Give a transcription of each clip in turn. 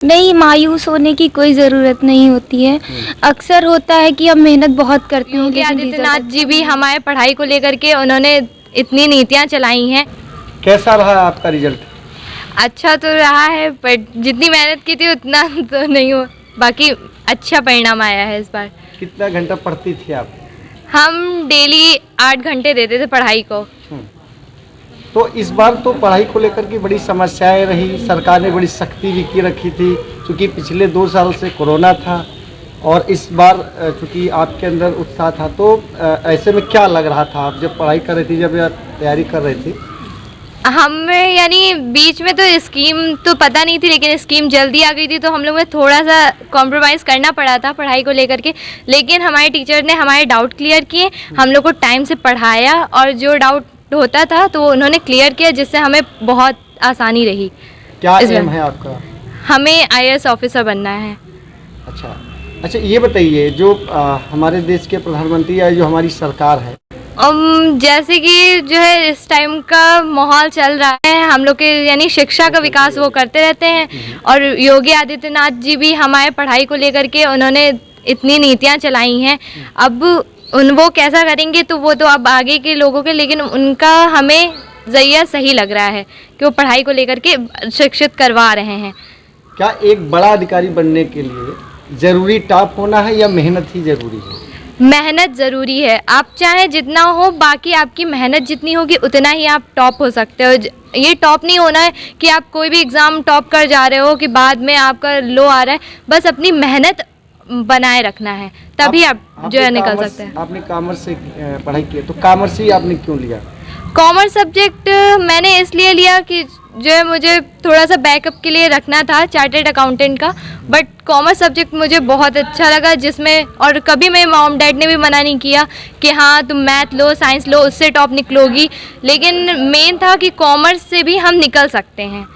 नहीं, मायूस होने की कोई ज़रूरत नहीं होती है। अक्सर होता है कि हम मेहनत बहुत करते हैं योगी लेकिन आदित्यनाथ जी भी हमारे पढ़ाई को लेकर के उन्होंने इतनी नीतियाँ चलाई हैं। कैसा रहा आपका रिजल्ट? अच्छा तो रहा है, बट जितनी मेहनत की थी उतना तो नहीं हो, बाकी अच्छा परिणाम आया है इस बार। कितना घंटा पढ़ती थी आप? हम डेली 8 घंटे देते थे पढ़ाई को। तो इस बार तो पढ़ाई को लेकर के बड़ी समस्याएं रही, सरकार ने बड़ी सख्ती भी की रखी थी क्योंकि पिछले 2 साल से कोरोना था और इस बार चूँकि आपके अंदर उत्साह था, तो ऐसे में क्या लग रहा था आप जब पढ़ाई कर रही थी, जब यह तैयारी कर रही थी? हमें यानी बीच में तो स्कीम तो पता नहीं थी, लेकिन स्कीम जल्दी आ गई थी तो हम लोग में थोड़ा सा कॉम्प्रोमाइज़ करना पड़ा था पढ़ाई को लेकर के। लेकिन हमारे टीचर ने हमारे डाउट क्लियर किए, हम लोग को टाइम से पढ़ाया और जो डाउट होता था तो उन्होंने क्लियर किया, जिससे हमें बहुत आसानी रही। क्या एम है आपका? हमें IAS ऑफिसर बनना है। अच्छा, ये बताइए जो हमारे देश के प्रधानमंत्री या जो हमारी सरकार है, जैसे कि जो है इस टाइम का माहौल चल रहा है, हम लोग के यानी शिक्षा का विकास वो करते रहते हैं और योगी आदित्यनाथ जी भी हमारे पढ़ाई को लेकर के उन्होंने इतनी नीतियाँ चलाई हैं। अब वो कैसा करेंगे तो वो तो अब आगे के लोगों के, लेकिन उनका हमें ज़रिया सही लग रहा है कि वो पढ़ाई को लेकर के शिक्षित करवा रहे हैं। क्या एक बड़ा अधिकारी बनने के लिए ज़रूरी टॉप होना है या मेहनत ही ज़रूरी है? मेहनत ज़रूरी है। आप चाहे जितना हो, बाकी आपकी मेहनत जितनी होगी उतना ही आप टॉप हो सकते हो। ये टॉप नहीं होना है कि आप कोई भी एग्ज़ाम टॉप कर जा रहे हो कि बाद में आपका लो आ रहा है। बस अपनी मेहनत बनाए रखना है, तभी आप जो है निकल सकते हैं। आपने कॉमर्स से पढ़ाई की है, तो कॉमर्स ही आपने क्यों लिया? कॉमर्स सब्जेक्ट मैंने इसलिए लिया कि जो है मुझे थोड़ा सा बैकअप के लिए रखना था चार्टर्ड अकाउंटेंट का, बट कॉमर्स सब्जेक्ट मुझे बहुत अच्छा लगा, जिसमें और कभी मेरे मॉम डैड ने भी मना नहीं किया कि हाँ तुम मैथ लो, साइंस लो, उससे टॉप निकलोगी। लेकिन मेन था कि कॉमर्स से भी हम निकल सकते हैं।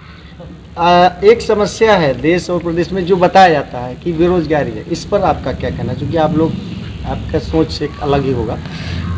एक समस्या है देश और प्रदेश में जो बताया जाता है कि बेरोजगारी है, इस पर आपका क्या कहना है? क्योंकि आप लोग, आपका सोच से अलग ही होगा।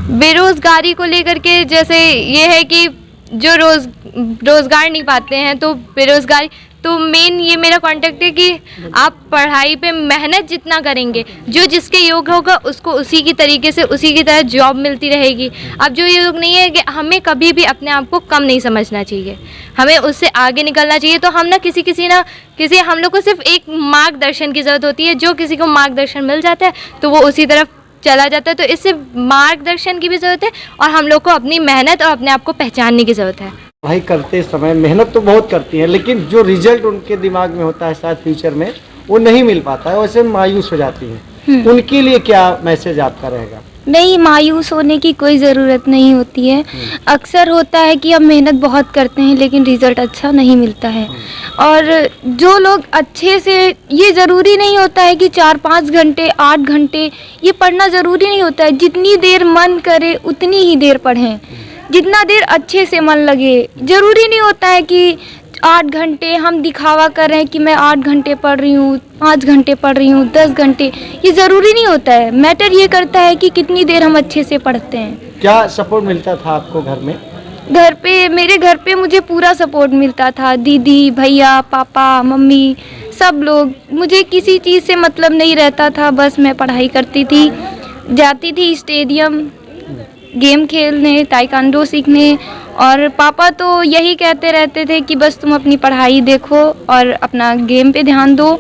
बेरोज़गारी को लेकर के जैसे ये है कि जो रोज़गार नहीं पाते हैं तो बेरोज़गारी, तो मेन ये मेरा कॉन्टेक्ट है कि आप पढ़ाई पे मेहनत जितना करेंगे, जो जिसके योग्य होगा उसको उसी की तरीके से उसी की तरह जॉब मिलती रहेगी। अब जो योग्य नहीं है, कि हमें कभी भी अपने आप को कम नहीं समझना चाहिए, हमें उससे आगे निकलना चाहिए। तो हम ना किसी हम लोग को सिर्फ एक मार्गदर्शन की ज़रूरत होती है, जो किसी को मार्गदर्शन मिल जाता है तो वो उसी तरफ चला जाता है। तो इससे मार्गदर्शन की भी ज़रूरत है और हम लोग को अपनी मेहनत और अपने आप को पहचानने की ज़रूरत है। पढ़ाई करते समय मेहनत तो बहुत करती है, लेकिन जो रिजल्ट उनके दिमाग में होता है शायद फ्यूचर में वो नहीं मिल पाता है, वैसे मायूस हो जाती है। उनके लिए क्या मैसेज आपका रहेगा? नहीं, मायूस होने की कोई ज़रूरत नहीं होती है। अक्सर होता है कि हम मेहनत बहुत करते हैं लेकिन रिज़ल्ट अच्छा नहीं मिलता है। और जो लोग अच्छे से, ये ज़रूरी नहीं होता है कि 4-5 घंटे 8 घंटे ये पढ़ना ज़रूरी नहीं होता है। जितनी देर मन करे उतनी ही देर पढ़ें, जितना देर अच्छे से मन लगे। ज़रूरी नहीं होता है कि 8 घंटे हम दिखावा कर रहे हैं कि मैं 8 घंटे पढ़ रही हूँ, 5 घंटे पढ़ रही हूँ, 10 घंटे, ये ज़रूरी नहीं होता है। मैटर ये करता है कि कितनी देर हम अच्छे से पढ़ते हैं। क्या सपोर्ट मिलता था आपको घर में? मेरे घर पे मुझे पूरा सपोर्ट मिलता था। दीदी, भैया, पापा, मम्मी, सब लोग। मुझे किसी चीज़ से मतलब नहीं रहता था, बस मैं पढ़ाई करती थी, जाती थी स्टेडियम गेम खेलने, ताइक्वांडो सीखने। और पापा तो यही कहते रहते थे कि बस तुम अपनी पढ़ाई देखो और अपना गेम पे ध्यान दो,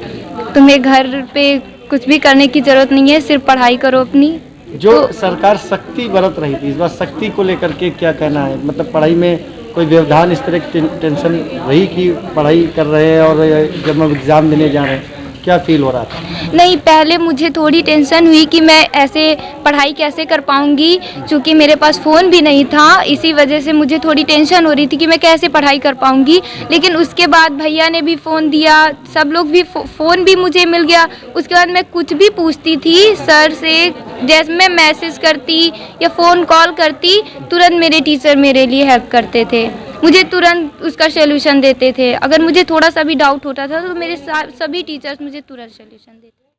तुम्हें घर पे कुछ भी करने की ज़रूरत नहीं है, सिर्फ पढ़ाई करो अपनी। जो सरकार सख्ती बरत रही थी, इस बार सख्ती को लेकर के क्या कहना है? मतलब पढ़ाई में कोई व्यवधान, इस तरह की टेंशन रही कि पढ़ाई कर रहे हैं और जब हम एग्ज़ाम देने जा रहे हैं, क्या फील हो रहा था? नहीं, पहले मुझे थोड़ी टेंशन हुई कि मैं ऐसे पढ़ाई कैसे कर पाऊँगी, क्योंकि मेरे पास फ़ोन भी नहीं था। इसी वजह से मुझे थोड़ी टेंशन हो रही थी कि मैं कैसे पढ़ाई कर पाऊँगी। लेकिन उसके बाद भैया ने भी फ़ोन दिया, सब लोग भी, फ़ोन भी मुझे मिल गया। उसके बाद मैं कुछ भी पूछती थी सर से, जैसे मैं मैसेज करती या फ़ोन कॉल करती, तुरंत मेरे टीचर मेरे लिए हेल्प करते थे, मुझे तुरंत उसका सॉल्यूशन देते थे। अगर मुझे थोड़ा सा भी डाउट होता था तो मेरे सभी टीचर्स मुझे तुरंत सॉल्यूशन देते थे।